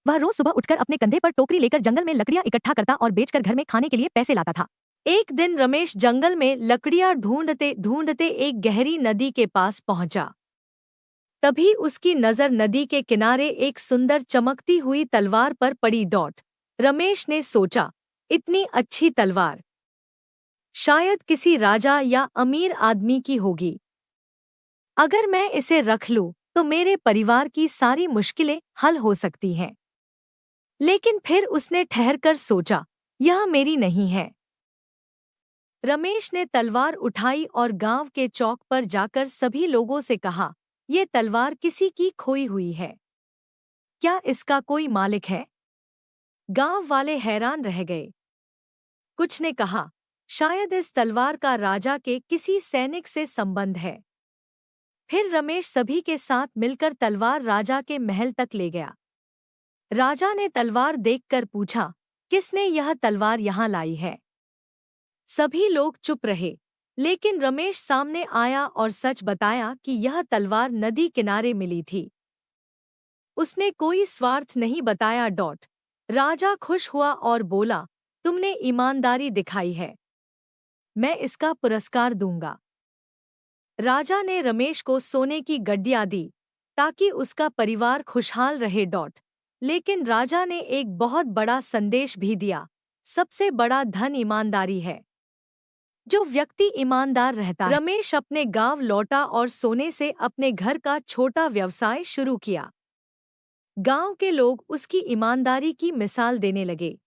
वह रोज सुबह उठकर अपने कंधे पर टोकरी लेकर जंगल में लकड़ियां इकट्ठा करता और बेचकर घर में खाने के लिए पैसे लाता था। एक दिन रमेश जंगल में लकड़ियां ढूंढते ढूंढते एक गहरी नदी के पास पहुंचा। तभी उसकी नजर नदी के किनारे एक सुंदर चमकती हुई तलवार पर पड़ी। रमेश ने सोचा, इतनी अच्छी तलवार शायद किसी राजा या अमीर आदमी की होगी। अगर मैं इसे रख लूं तो मेरे परिवार की सारी मुश्किलें हल हो सकती हैं। लेकिन फिर उसने ठहरकर सोचा, यह मेरी नहीं है। रमेश ने तलवार उठाई और गांव के चौक पर जाकर सभी लोगों से कहा, ये तलवार किसी की खोई हुई है। क्या इसका कोई मालिक है? गांव वाले हैरान रह गए। कुछ ने कहा, शायद इस तलवार का राजा के किसी सैनिक से संबंध है। फिर रमेश सभी के साथ मिलकर तलवार राजा के महल तक ले गया। राजा ने तलवार देखकर पूछा, किसने यह तलवार यहाँ लाई है? सभी लोग चुप रहे, लेकिन रमेश सामने आया और सच बताया कि यह तलवार नदी किनारे मिली थी। उसने कोई स्वार्थ नहीं बताया। राजा खुश हुआ और बोला, तुमने ईमानदारी दिखाई है, मैं इसका पुरस्कार दूंगा। राजा ने रमेश को सोने की गड्डियां दी ताकि उसका परिवार खुशहाल रहे। लेकिन राजा ने एक बहुत बड़ा संदेश भी दिया, सबसे बड़ा धन ईमानदारी है। जो व्यक्ति ईमानदार रहता है। रमेश अपने गांव लौटा और सोने से अपने घर का छोटा व्यवसाय शुरू किया। गांव के लोग उसकी ईमानदारी की मिसाल देने लगे।